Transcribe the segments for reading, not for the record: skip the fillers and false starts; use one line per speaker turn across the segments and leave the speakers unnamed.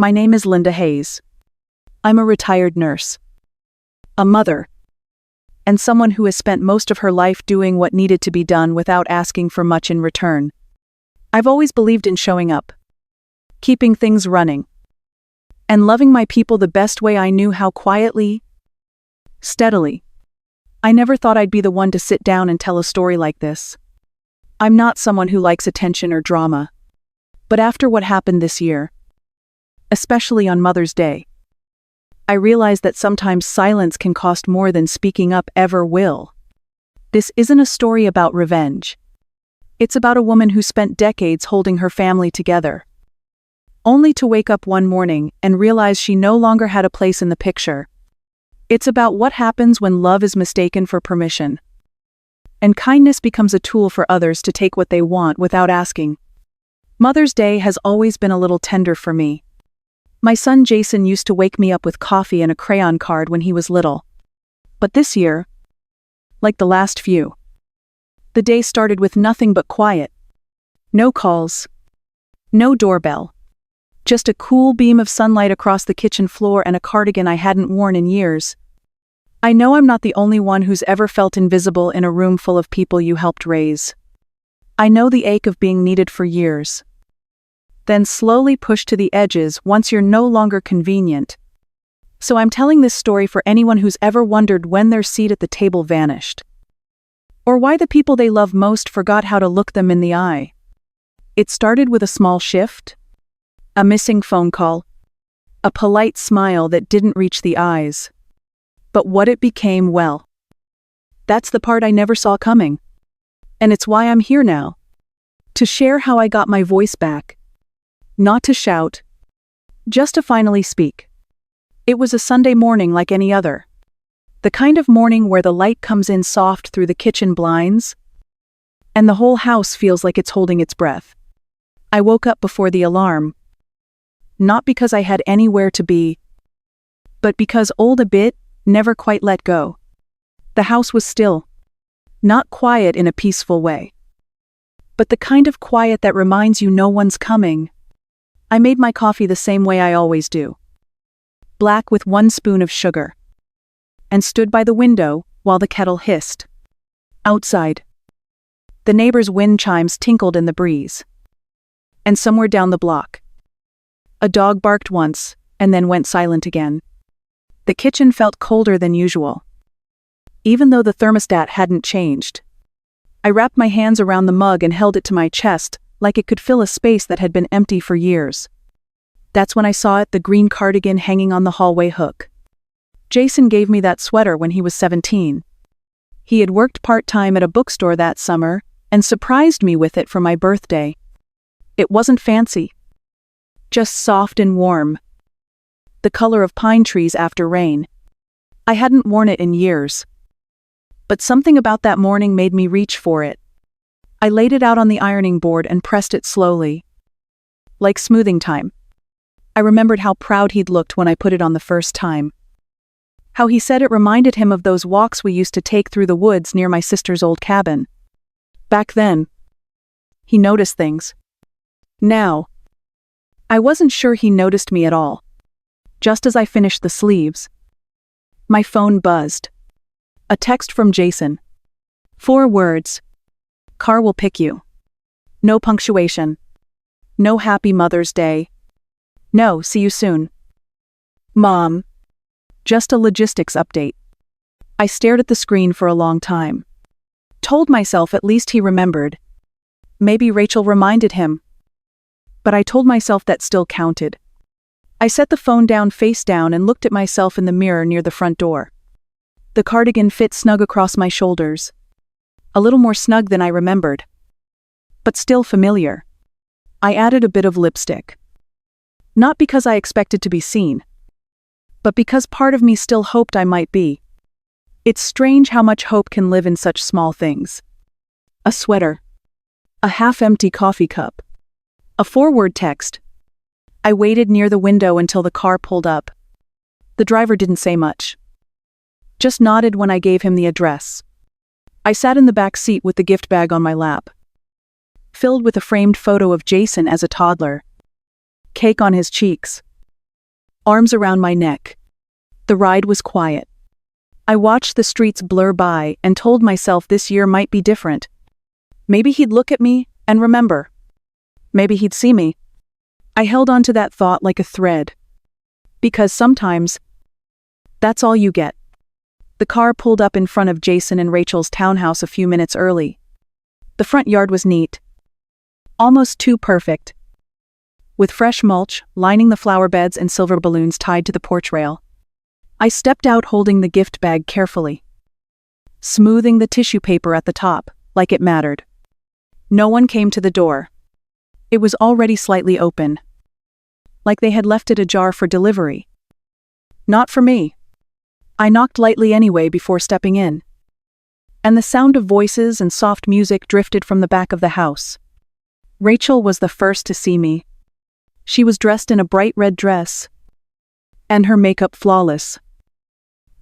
My name is Linda Hayes. I'm a retired nurse, a mother, and someone who has spent most of her life doing what needed to be done without asking for much in return. I've always believed in showing up, keeping things running, and loving my people the best way I knew how, quietly, steadily. I never thought I'd be the one to sit down and tell a story like this. I'm not someone who likes attention or drama. But after what happened this year, especially on Mother's Day, I realized that sometimes silence can cost more than speaking up ever will. This isn't a story about revenge. It's about a woman who spent decades holding her family together, only to wake up one morning and realize she no longer had a place in the picture. It's about what happens when love is mistaken for permission, and kindness becomes a tool for others to take what they want without asking. Mother's Day has always been a little tender for me. My son Jason used to wake me up with coffee and a crayon card when he was little. But this year, like the last few, the day started with nothing but quiet. No calls, no doorbell, just a cool beam of sunlight across the kitchen floor and a cardigan I hadn't worn in years. I know I'm not the only one who's ever felt invisible in a room full of people you helped raise. I know the ache of being needed for years, then slowly pushed to the edges once you're no longer convenient. So I'm telling this story for anyone who's ever wondered when their seat at the table vanished, or why the people they love most forgot how to look them in the eye. It started with a small shift, a missing phone call, a polite smile that didn't reach the eyes. But what it became, well, that's the part I never saw coming. And it's why I'm here now, to share how I got my voice back. Not to shout, just to finally speak. It was a Sunday morning like any other. The kind of morning where the light comes in soft through the kitchen blinds, and the whole house feels like it's holding its breath. I woke up before the alarm, not because I had anywhere to be, but because old a bit never quite let go. The house was still, not quiet in a peaceful way, but the kind of quiet that reminds you no one's coming. I made my coffee the same way I always do, black with 1 spoon of sugar, and stood by the window while the kettle hissed. Outside, the neighbors' wind chimes tinkled in the breeze. And somewhere down the block, a dog barked once and then went silent again. The kitchen felt colder than usual, even though the thermostat hadn't changed. I wrapped my hands around the mug and held it to my chest, like it could fill a space that had been empty for years. That's when I saw it, the green cardigan hanging on the hallway hook. Jason gave me that sweater when he was 17. He had worked part-time at a bookstore that summer and surprised me with it for my birthday. It wasn't fancy, just soft and warm, the color of pine trees after rain. I hadn't worn it in years, but something about that morning made me reach for it. I laid it out on the ironing board and pressed it slowly, like smoothing time. I remembered how proud he'd looked when I put it on the first time. How he said it reminded him of those walks we used to take through the woods near my sister's old cabin. Back then, he noticed things. Now, I wasn't sure he noticed me at all. Just as I finished the sleeves, my phone buzzed. A text from Jason. 4 words. Car will pick you. No punctuation. No happy Mother's Day. No, see you soon. Mom. Just a logistics update. I stared at the screen for a long time. Told myself at least he remembered. Maybe Rachel reminded him. But I told myself that still counted. I set the phone down face down and looked at myself in the mirror near the front door. The cardigan fit snug across my shoulders. A little more snug than I remembered, but still familiar. I added a bit of lipstick. Not because I expected to be seen, but because part of me still hoped I might be. It's strange how much hope can live in such small things. A sweater. A half-empty coffee cup. A 4-word text. I waited near the window until the car pulled up. The driver didn't say much, just nodded when I gave him the address. I sat in the back seat with the gift bag on my lap, filled with a framed photo of Jason as a toddler, cake on his cheeks, arms around my neck. The ride was quiet. I watched the streets blur by and told myself this year might be different. Maybe he'd look at me and remember. Maybe he'd see me. I held on to that thought like a thread. Because sometimes, that's all you get. The car pulled up in front of Jason and Rachel's townhouse a few minutes early. The front yard was neat. Almost too perfect. With fresh mulch lining the flower beds and silver balloons tied to the porch rail. I stepped out holding the gift bag carefully, smoothing the tissue paper at the top, like it mattered. No one came to the door. It was already slightly open, like they had left it ajar for delivery. Not for me. I knocked lightly anyway before stepping in. And the sound of voices and soft music drifted from the back of the house. Rachel was the first to see me. She was dressed in a bright red dress, and her makeup flawless.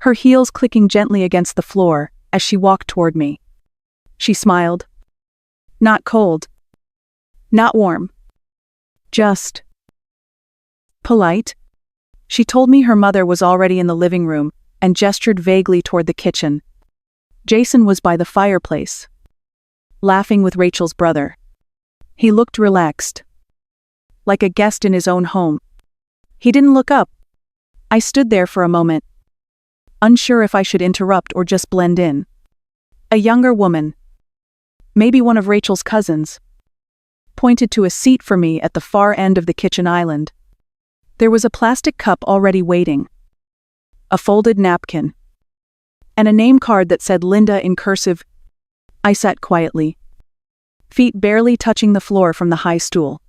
Her heels clicking gently against the floor as she walked toward me. She smiled. Not cold. Not warm. Just polite. She told me her mother was already in the living room and gestured vaguely toward the kitchen. Jason was by the fireplace, laughing with Rachel's brother. He looked relaxed, like a guest in his own home. He didn't look up. I stood there for a moment, unsure if I should interrupt or just blend in. A younger woman, maybe one of Rachel's cousins, pointed to a seat for me at the far end of the kitchen island. There was a plastic cup already waiting, a folded napkin, and a name card that said Linda in cursive. I sat quietly, feet barely touching the floor from the high stool,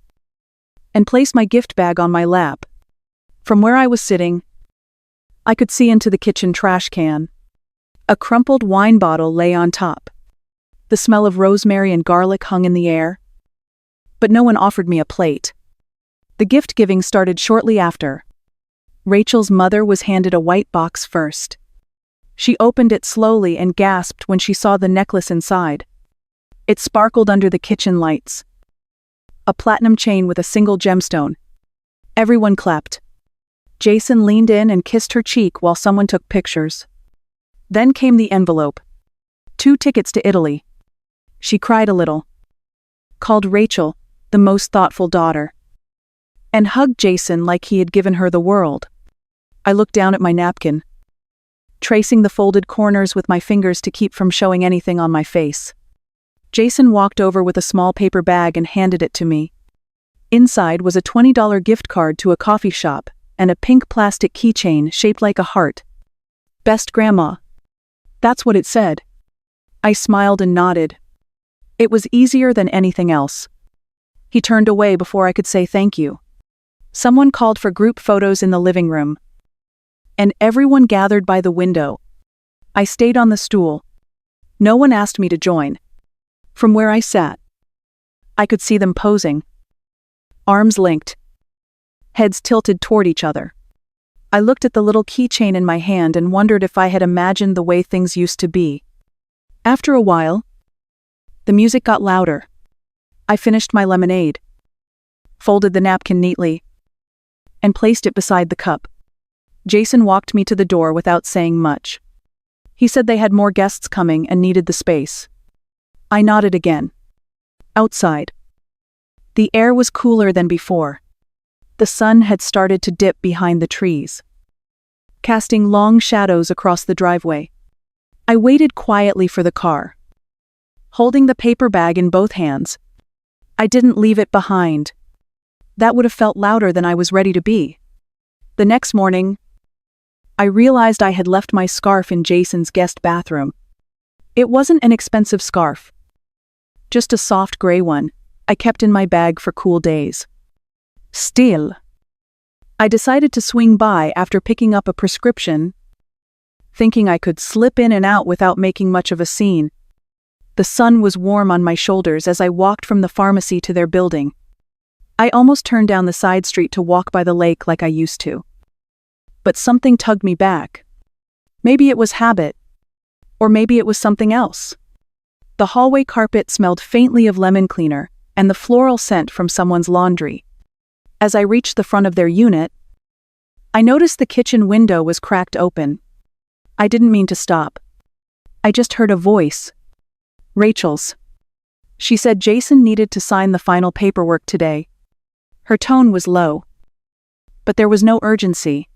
and placed my gift bag on my lap. From where I was sitting, I could see into the kitchen trash can. A crumpled wine bottle lay on top. The smell of rosemary and garlic hung in the air. But no one offered me a plate. The gift giving started shortly after. Rachel's mother was handed a white box first. She opened it slowly and gasped when she saw the necklace inside. It sparkled under the kitchen lights. A platinum chain with a single gemstone. Everyone clapped. Jason leaned in and kissed her cheek while someone took pictures. Then came the envelope. 2 tickets to Italy. She cried a little. Called Rachel, the most thoughtful daughter. And hugged Jason like he had given her the world. I looked down at my napkin, tracing the folded corners with my fingers to keep from showing anything on my face. Jason walked over with a small paper bag and handed it to me. Inside was a $20 gift card to a coffee shop and a pink plastic keychain shaped like a heart. Best grandma. That's what it said. I smiled and nodded. It was easier than anything else. He turned away before I could say thank you. Someone called for group photos in the living room, and everyone gathered by the window. I stayed on the stool. No one asked me to join. From where I sat, I could see them posing. Arms linked, heads tilted toward each other. I looked at the little keychain in my hand and wondered if I had imagined the way things used to be. After a while, the music got louder. I finished my lemonade, folded the napkin neatly, and placed it beside the cup. Jason walked me to the door without saying much. He said they had more guests coming and needed the space. I nodded again. Outside, the air was cooler than before. The sun had started to dip behind the trees, casting long shadows across the driveway. I waited quietly for the car, holding the paper bag in both hands. I didn't leave it behind. That would have felt louder than I was ready to be. The next morning, I realized I had left my scarf in Jason's guest bathroom. It wasn't an expensive scarf, just a soft gray one I kept in my bag for cool days. Still, I decided to swing by after picking up a prescription, thinking I could slip in and out without making much of a scene. The sun was warm on my shoulders as I walked from the pharmacy to their building. I almost turned down the side street to walk by the lake like I used to. But something tugged me back. Maybe it was habit, or maybe it was something else. The hallway carpet smelled faintly of lemon cleaner and the floral scent from someone's laundry. As I reached the front of their unit, I noticed the kitchen window was cracked open. I didn't mean to stop. I just heard a voice. Rachel's. She said Jason needed to sign the final paperwork today. Her tone was low. But there was no urgency.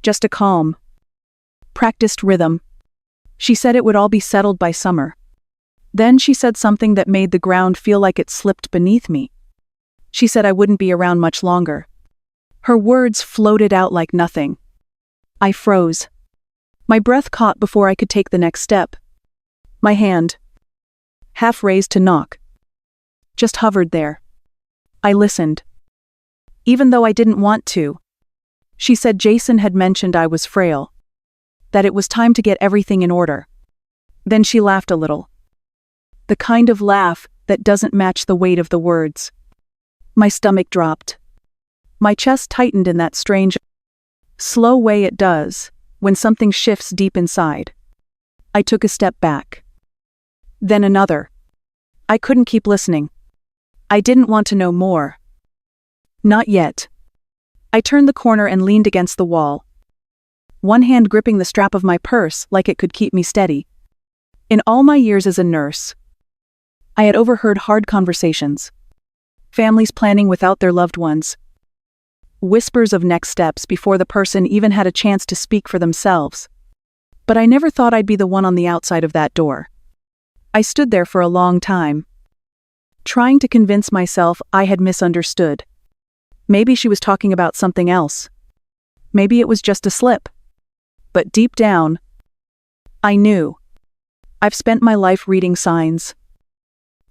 Just a calm, practiced rhythm. She said it would all be settled by summer. Then she said something that made the ground feel like it slipped beneath me. She said I wouldn't be around much longer. Her words floated out like nothing. I froze. My breath caught before I could take the next step. My hand, half raised to knock, just hovered there. I listened. Even though I didn't want to. She said Jason had mentioned I was frail, that it was time to get everything in order. Then she laughed a little. The kind of laugh that doesn't match the weight of the words. My stomach dropped. My chest tightened in that strange, slow way it does when something shifts deep inside. I took a step back. Then another. I couldn't keep listening. I didn't want to know more. Not yet. I turned the corner and leaned against the wall, one hand gripping the strap of my purse like it could keep me steady. In all my years as a nurse, I had overheard hard conversations, families planning without their loved ones, whispers of next steps before the person even had a chance to speak for themselves. But I never thought I'd be the one on the outside of that door. I stood there for a long time, trying to convince myself I had misunderstood. Maybe she was talking about something else. Maybe it was just a slip. But deep down, I knew. I've spent my life reading signs,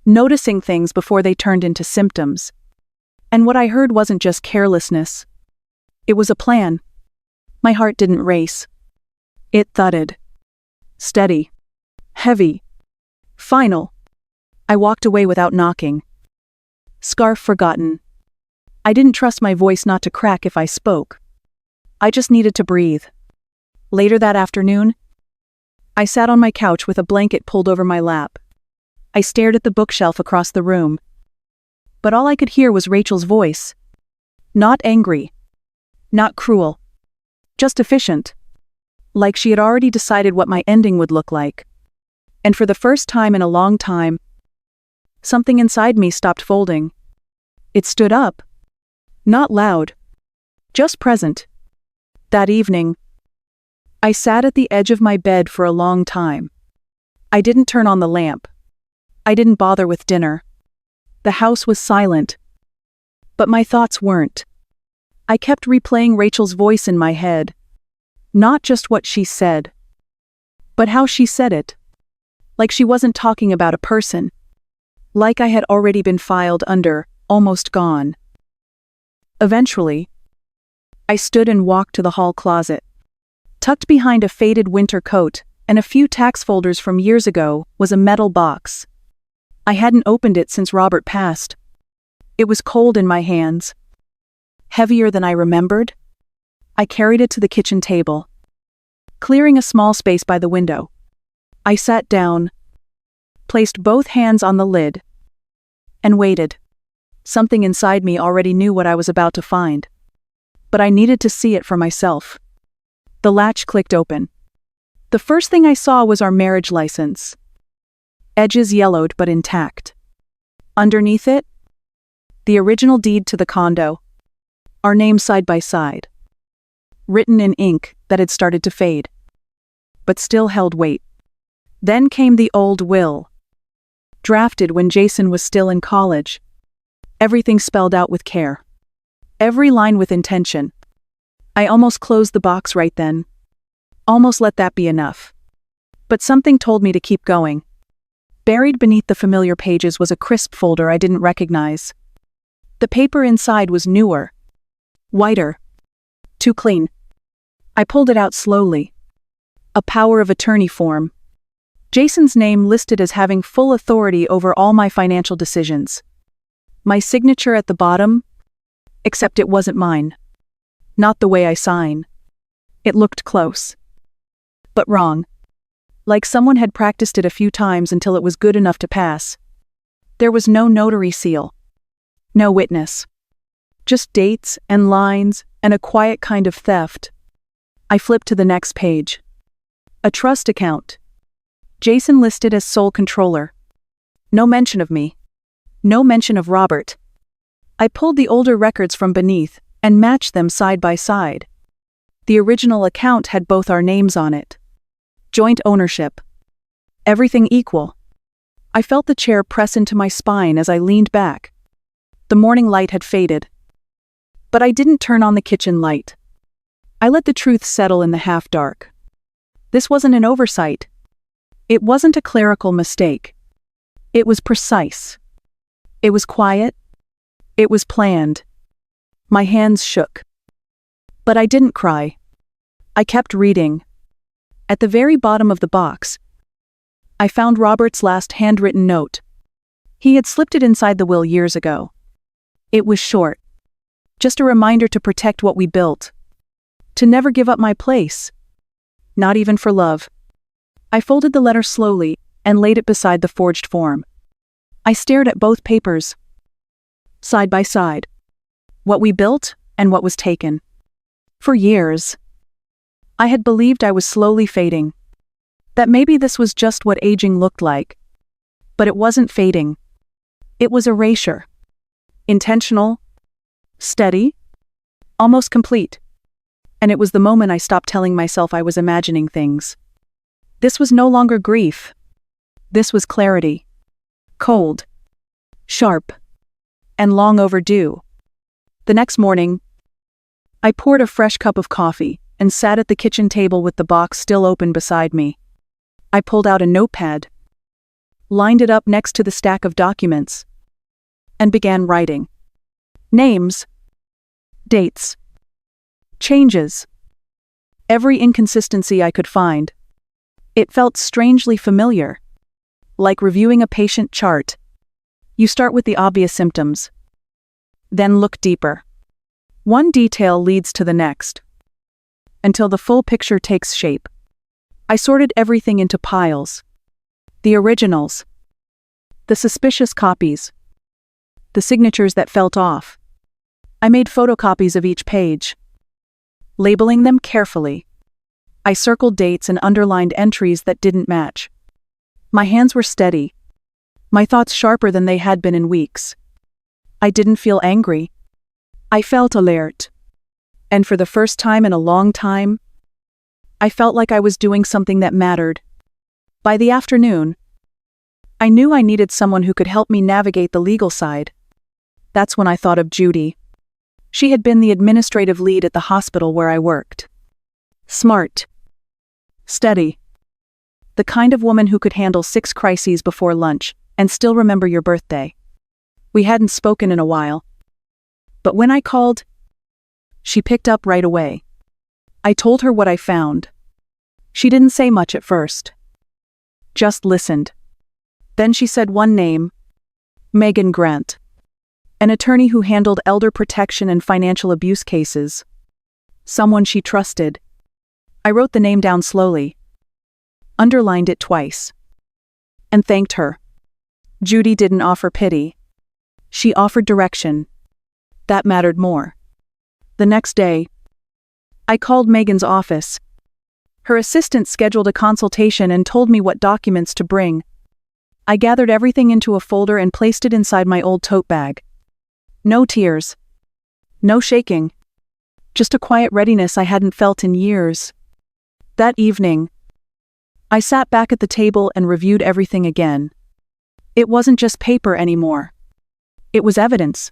noticing things before they turned into symptoms. And what I heard wasn't just carelessness. It was a plan. My heart didn't race. It thudded. Steady. Heavy. Final. I walked away without knocking. Scarf forgotten. I didn't trust my voice not to crack if I spoke. I just needed to breathe. Later that afternoon, I sat on my couch with a blanket pulled over my lap. I stared at the bookshelf across the room. But all I could hear was Rachel's voice. Not angry. Not cruel. Just efficient. Like she had already decided what my ending would look like. And for the first time in a long time, something inside me stopped folding. It stood up. Not loud. Just present. That evening, I sat at the edge of my bed for a long time. I didn't turn on the lamp. I didn't bother with dinner. The house was silent. But my thoughts weren't. I kept replaying Rachel's voice in my head. Not just what she said, but how she said it. Like she wasn't talking about a person. Like I had already been filed under, almost gone. Eventually, I stood and walked to the hall closet. Tucked behind a faded winter coat and a few tax folders from years ago was a metal box. I hadn't opened it since Robert passed. It was cold in my hands. Heavier than I remembered. I carried it to the kitchen table, clearing a small space by the window. I sat down, placed both hands on the lid, and waited. Something inside me already knew what I was about to find. But I needed to see it for myself. The latch clicked open. The first thing I saw was our marriage license. Edges yellowed but intact. Underneath it, the original deed to the condo. Our names side by side. Written in ink that had started to fade, but still held weight. Then came the old will. Drafted when Jason was still in college. Everything spelled out with care. Every line with intention. I almost closed the box right then. Almost let that be enough. But something told me to keep going. Buried beneath the familiar pages was a crisp folder I didn't recognize. The paper inside was newer. Whiter. Too clean. I pulled it out slowly. A power of attorney form. Jason's name listed as having full authority over all my financial decisions. My signature at the bottom, except it wasn't mine. Not the way I sign. It looked close. But wrong. Like someone had practiced it a few times until it was good enough to pass. There was no notary seal. No witness. Just dates and lines and a quiet kind of theft. I flipped to the next page. A trust account. Jason listed as sole controller. No mention of me. No mention of Robert. I pulled the older records from beneath and matched them side by side. The original account had both our names on it. Joint ownership. Everything equal. I felt the chair press into my spine as I leaned back. The morning light had faded. But I didn't turn on the kitchen light. I let the truth settle in the half-dark. This wasn't an oversight. It wasn't a clerical mistake. It was precise. It was quiet. It was planned. My hands shook. But I didn't cry. I kept reading. At the very bottom of the box, I found Robert's last handwritten note. He had slipped it inside the will years ago. It was short. Just a reminder to protect what we built. To never give up my place. Not even for love. I folded the letter slowly and laid it beside the forged form. I stared at both papers. Side by side. What we built and what was taken. For years, I had believed I was slowly fading. That maybe this was just what aging looked like. But it wasn't fading. It was erasure. Intentional. Steady. Almost complete. And it was the moment I stopped telling myself I was imagining things. This was no longer grief. This was clarity. Cold. Sharp. And long overdue. The next morning, I poured a fresh cup of coffee and sat at the kitchen table with the box still open beside me. I pulled out a notepad, lined it up next to the stack of documents, and began writing. Names. Dates. Changes. Every inconsistency I could find. It felt strangely familiar. Like reviewing a patient chart. You start with the obvious symptoms. Then look deeper. One detail leads to the next. Until the full picture takes shape. I sorted everything into piles. The originals. The suspicious copies. The signatures that felt off. I made photocopies of each page. Labeling them carefully. I circled dates and underlined entries that didn't match. My hands were steady. My thoughts sharper than they had been in weeks. I didn't feel angry. I felt alert. And for the first time in a long time, I felt like I was doing something that mattered. By the afternoon, I knew I needed someone who could help me navigate the legal side. That's when I thought of Judy. She had been the administrative lead at the hospital where I worked. Smart. Steady. The kind of woman who could handle 6 crises before lunch and still remember your birthday. We hadn't spoken in a while. But when I called, she picked up right away. I told her what I found. She didn't say much at first. Just listened. Then she said one name. Megan Grant. An attorney who handled elder protection and financial abuse cases. Someone she trusted. I wrote the name down slowly. Underlined it twice. And thanked her. Judy didn't offer pity. She offered direction. That mattered more. The next day, I called Megan's office. Her assistant scheduled a consultation and told me what documents to bring. I gathered everything into a folder and placed it inside my old tote bag. No tears. No shaking. Just a quiet readiness I hadn't felt in years. That evening, I sat back at the table and reviewed everything again. It wasn't just paper anymore. It was evidence.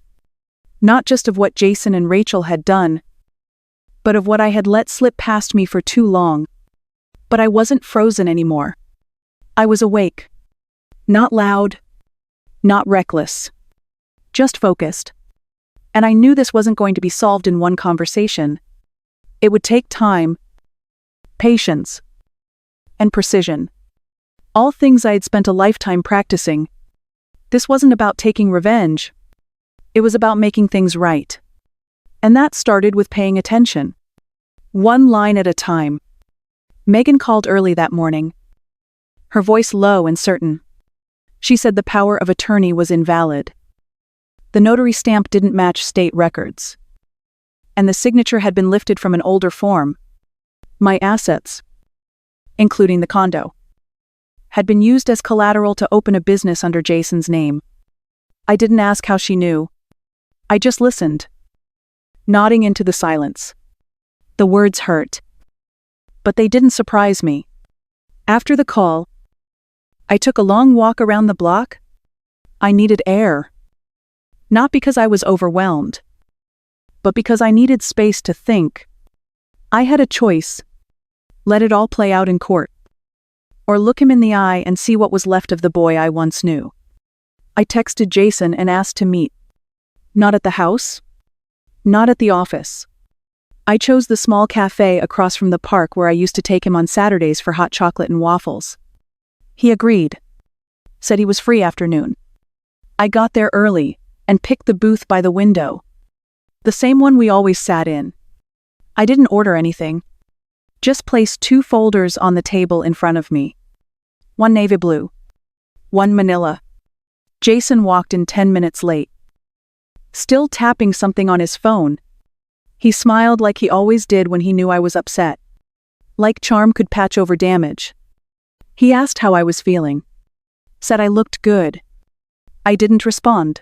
Not just of what Jason and Rachel had done, but of what I had let slip past me for too long. But I wasn't frozen anymore. I was awake. Not loud. Not reckless. Just focused. And I knew this wasn't going to be solved in one conversation. It would take time, patience, and precision. All things I had spent a lifetime practicing. This wasn't about taking revenge. It was about making things right. And that started with paying attention. One line at a time. Megan called early that morning. Her voice low and certain. She said the power of attorney was invalid. The notary stamp didn't match state records. and the signature had been lifted from an older form. My assets, including the condo, had been used as collateral to open a business under Jason's name. I didn't ask how she knew. I just listened, nodding into the silence. The words hurt, but they didn't surprise me. After the call, I took a long walk around the block. I needed air. Not because I was overwhelmed, but because I needed space to think. I had a choice: let it all play out in court, or look him in the eye and see what was left of the boy I once knew. I texted Jason and asked to meet. Not at the house, not at the office. I chose the small cafe across from the park where I used to take him on Saturdays for hot chocolate and waffles. He agreed, said he was free after noon. I got there early and picked the booth by the window, the same one we always sat in. I didn't order anything, just placed 2 folders on the table in front of me. One navy blue, one manila. Jason walked in 10 minutes late, still tapping something on his phone. He smiled like he always did when he knew I was upset, like charm could patch over damage. He asked how I was feeling, said I looked good. I didn't respond.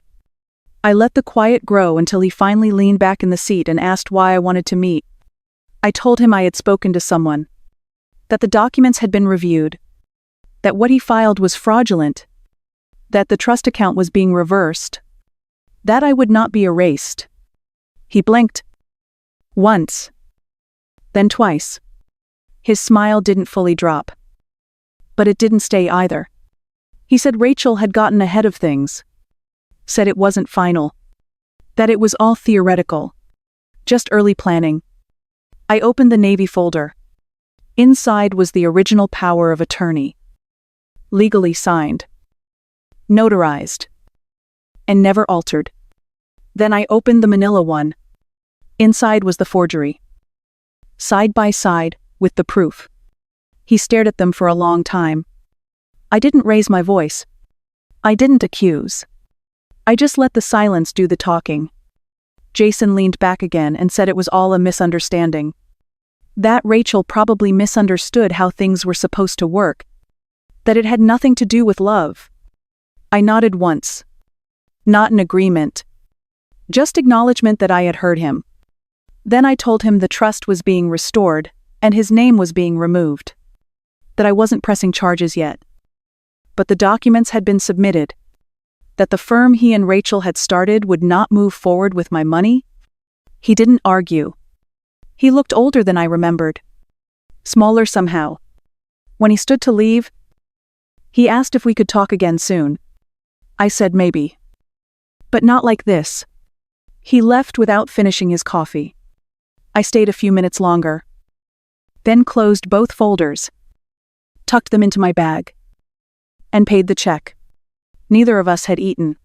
I let the quiet grow until he finally leaned back in the seat and asked why I wanted to meet. I told him I had spoken to someone, that the documents had been reviewed, that what he filed was fraudulent, that the trust account was being reversed, that I would not be erased. He blinked. Once. Then twice. His smile didn't fully drop. But it didn't stay either. He said Rachel had gotten ahead of things. Said it wasn't final. That it was all theoretical. Just early planning. I opened the Navy folder. Inside was the original power of attorney. Legally signed. Notarized. And never altered. Then I opened the manila one. Inside was the forgery. Side by side, with the proof. He stared at them for a long time. I didn't raise my voice. I didn't accuse. I just let the silence do the talking. Jason leaned back again and said it was all a misunderstanding. That Rachel probably misunderstood how things were supposed to work. That it had nothing to do with love. I nodded once. Not an agreement. Just acknowledgement that I had heard him. Then I told him the trust was being restored, and his name was being removed. That I wasn't pressing charges yet. But the documents had been submitted. That the firm he and Rachel had started would not move forward with my money. He didn't argue. He looked older than I remembered. Smaller somehow. When he stood to leave, he asked if we could talk again soon. I said maybe. But not like this. He left without finishing his coffee. I stayed a few minutes longer. Then closed both folders, tucked them into my bag, and paid the check. Neither of us had eaten.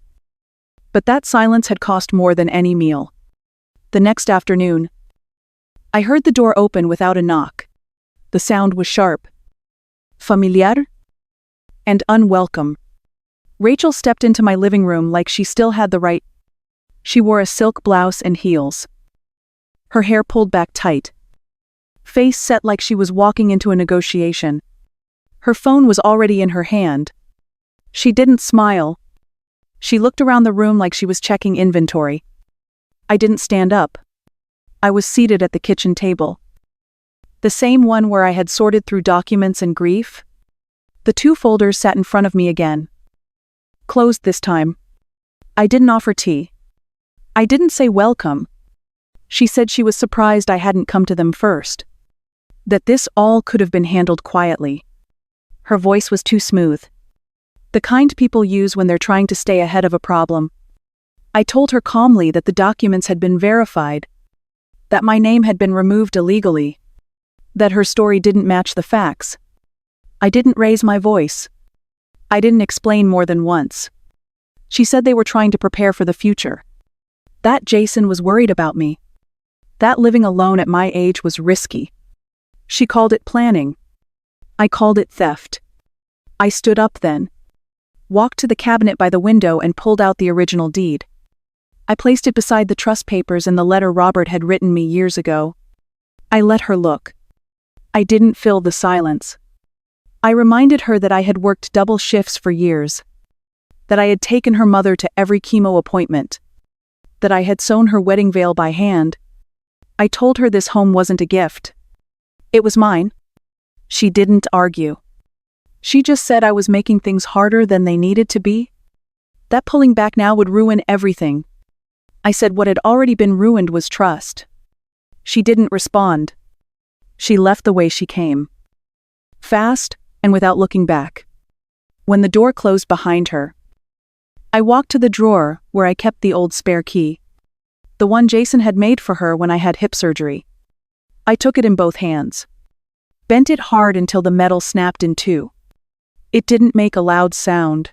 But that silence had cost more than any meal. The next afternoon, I heard the door open without a knock. The sound was sharp, familiar, and unwelcome. Rachel stepped into my living room like she still had the right. She wore a silk blouse and heels. Her hair pulled back tight. Face set like she was walking into a negotiation. Her phone was already in her hand. She didn't smile. She looked around the room like she was checking inventory. I didn't stand up. I was seated at the kitchen table. The same one where I had sorted through documents and grief. The 2 folders sat in front of me again. Closed this time. I didn't offer tea. I didn't say welcome. She said she was surprised I hadn't come to them first. That this all could have been handled quietly. Her voice was too smooth. The kind people use when they're trying to stay ahead of a problem. I told her calmly that the documents had been verified. That my name had been removed illegally. That her story didn't match the facts. I didn't raise my voice. I didn't explain more than once. She said they were trying to prepare for the future. That Jason was worried about me. That living alone at my age was risky. She called it planning. I called it theft. I stood up then, walked to the cabinet by the window and pulled out the original deed. I placed it beside the trust papers and the letter Robert had written me years ago. I let her look. I didn't fill the silence. I reminded her that I had worked double shifts for years, that I had taken her mother to every chemo appointment, that I had sewn her wedding veil by hand. I told her this home wasn't a gift. It was mine. She didn't argue. She just said I was making things harder than they needed to be. That pulling back now would ruin everything. I said what had already been ruined was trust. She didn't respond. She left the way she came. Fast and without looking back. When the door closed behind her, I walked to the drawer where I kept the old spare key, the one Jason had made for her when I had hip surgery. I took it in both hands, bent it hard until the metal snapped in two. It didn't make a loud sound,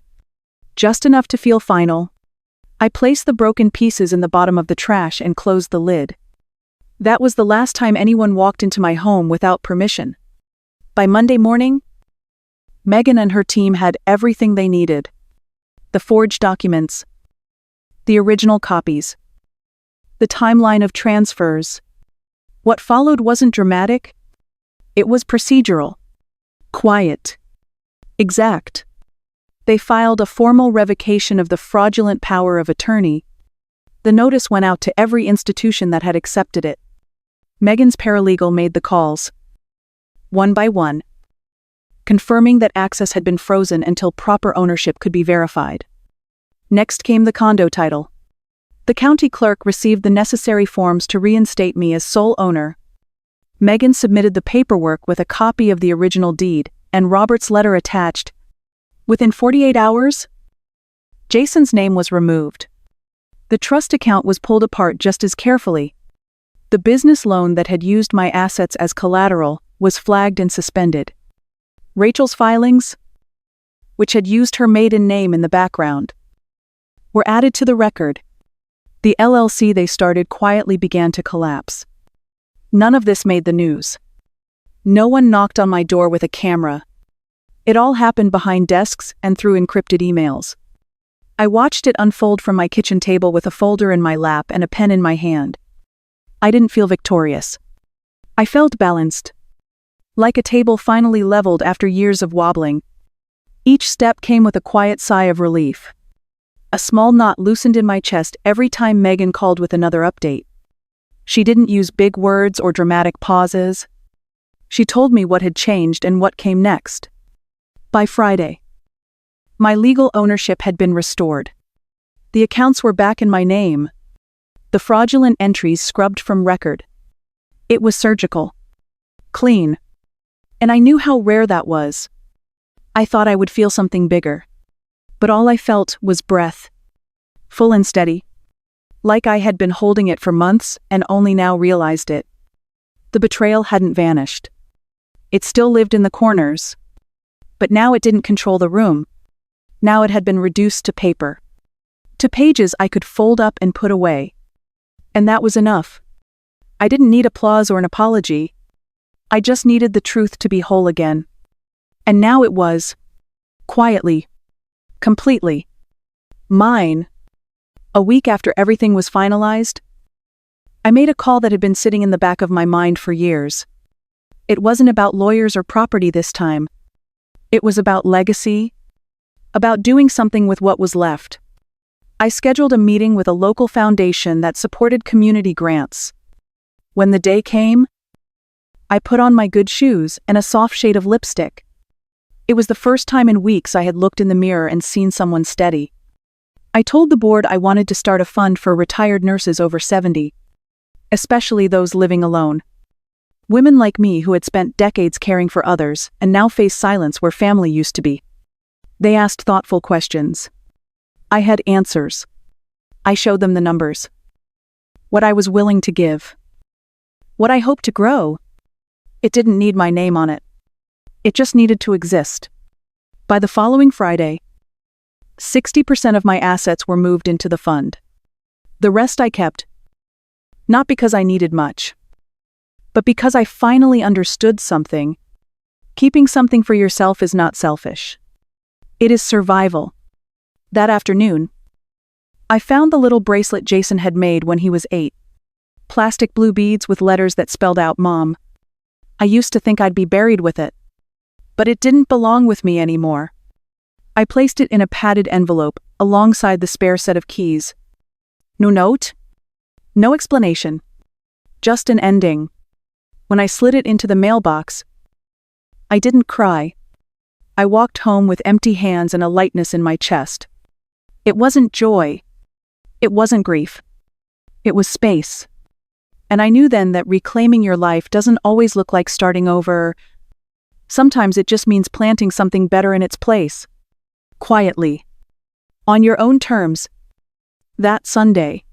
just enough to feel final. I placed the broken pieces in the bottom of the trash and closed the lid. That was the last time anyone walked into my home without permission. By Monday morning, Megan and her team had everything they needed. The forged documents, the original copies, the timeline of transfers. What followed wasn't dramatic. It was procedural, quiet, exact. They filed a formal revocation of the fraudulent power of attorney. The notice went out to every institution that had accepted it. Megan's paralegal made the calls, one by one, confirming that access had been frozen until proper ownership could be verified. Next came the condo title. The county clerk received the necessary forms to reinstate me as sole owner. Megan submitted the paperwork with a copy of the original deed and Robert's letter attached. Within 48 hours, Jason's name was removed. The trust account was pulled apart just as carefully. The business loan that had used my assets as collateral was flagged and suspended. Rachel's filings, which had used her maiden name in the background, were added to the record. The LLC they started quietly began to collapse. None of this made the news. No one knocked on my door with a camera. It all happened behind desks and through encrypted emails. I watched it unfold from my kitchen table with a folder in my lap and a pen in my hand. I didn't feel victorious. I felt balanced, like a table finally leveled after years of wobbling. Each step came with a quiet sigh of relief. A small knot loosened in my chest every time Megan called with another update. She didn't use big words or dramatic pauses. She told me what had changed and what came next. By Friday, my legal ownership had been restored. The accounts were back in my name, the fraudulent entries scrubbed from record. It was surgical, clean, and I knew how rare that was. I thought I would feel something bigger, but all I felt was breath, full and steady, like I had been holding it for months and only now realized it. The betrayal hadn't vanished. It still lived in the corners, but now it didn't control the room. Now it had been reduced to paper, to pages I could fold up and put away. And that was enough. I didn't need applause or an apology. I just needed the truth to be whole again. And now it was, quietly, completely, mine. A week after everything was finalized, I made a call that had been sitting in the back of my mind for years. It wasn't about lawyers or property this time. It was about legacy, about doing something with what was left. I scheduled a meeting with a local foundation that supported community grants. When the day came, I put on my good shoes and a soft shade of lipstick. It was the first time in weeks I had looked in the mirror and seen someone steady. I told the board I wanted to start a fund for retired nurses over 70, especially those living alone. Women like me who had spent decades caring for others and now faced silence where family used to be. They asked thoughtful questions. I had answers. I showed them the numbers. What I was willing to give. What I hoped to grow. It didn't need my name on it. It just needed to exist. By the following Friday, 60% of my assets were moved into the fund. The rest I kept, not because I needed much, but because I finally understood something. Keeping something for yourself is not selfish. It is survival. That afternoon, I found the little bracelet Jason had made when he was 8. Plastic blue beads with letters that spelled out Mom. I used to think I'd be buried with it. But it didn't belong with me anymore. I placed it in a padded envelope, alongside the spare set of keys. No note? No explanation. Just an ending. When I slid it into the mailbox, I didn't cry. I walked home with empty hands and a lightness in my chest. It wasn't joy. It wasn't grief. It was space. And I knew then that reclaiming your life doesn't always look like starting over. Sometimes it just means planting something better in its place. Quietly. On your own terms. That Sunday,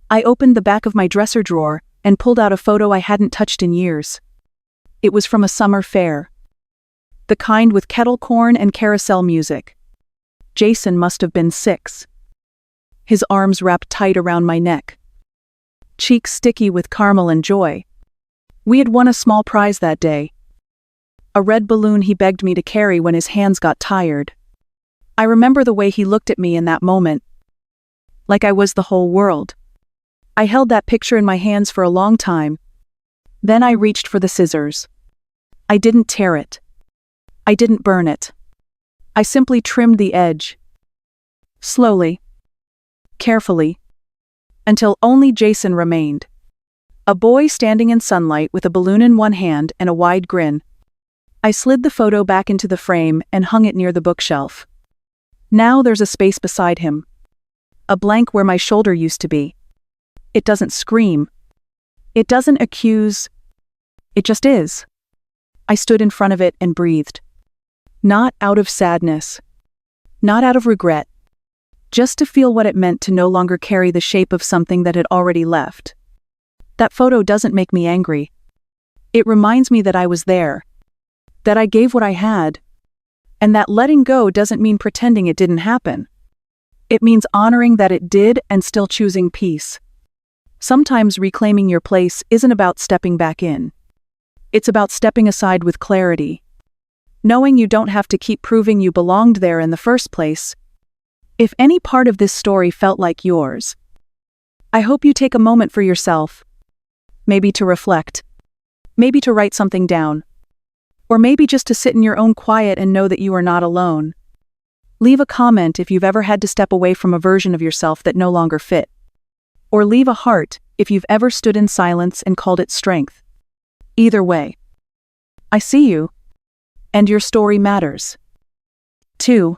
I opened the back of my dresser drawer and pulled out a photo I hadn't touched in years. It was from a summer fair. The kind with kettle corn and carousel music. Jason must have been 6. His arms wrapped tight around my neck. Cheeks sticky with caramel and joy. We had won a small prize that day. A red balloon he begged me to carry when his hands got tired. I remember the way he looked at me in that moment. Like I was the whole world. I held that picture in my hands for a long time. Then I reached for the scissors. I didn't tear it. I didn't burn it. I simply trimmed the edge. Slowly. Carefully. Until only Jason remained. A boy standing in sunlight with a balloon in one hand and a wide grin. I slid the photo back into the frame and hung it near the bookshelf. Now there's a space beside him. A blank where my shoulder used to be. It doesn't scream. It doesn't accuse. It just is. I stood in front of it and breathed. Not out of sadness. Not out of regret. Just to feel what it meant to no longer carry the shape of something that had already left. That photo doesn't make me angry. It reminds me that I was there. That I gave what I had. And that letting go doesn't mean pretending it didn't happen. It means honoring that it did and still choosing peace. Sometimes reclaiming your place isn't about stepping back in. It's about stepping aside with clarity. Knowing you don't have to keep proving you belonged there in the first place. If any part of this story felt like yours, I hope you take a moment for yourself. Maybe to reflect. Maybe to write something down. Or maybe just to sit in your own quiet and know that you are not alone. Leave a comment if you've ever had to step away from a version of yourself that no longer fit. Or leave a heart if you've ever stood in silence and called it strength. Either way, I see you. And your story matters. 2.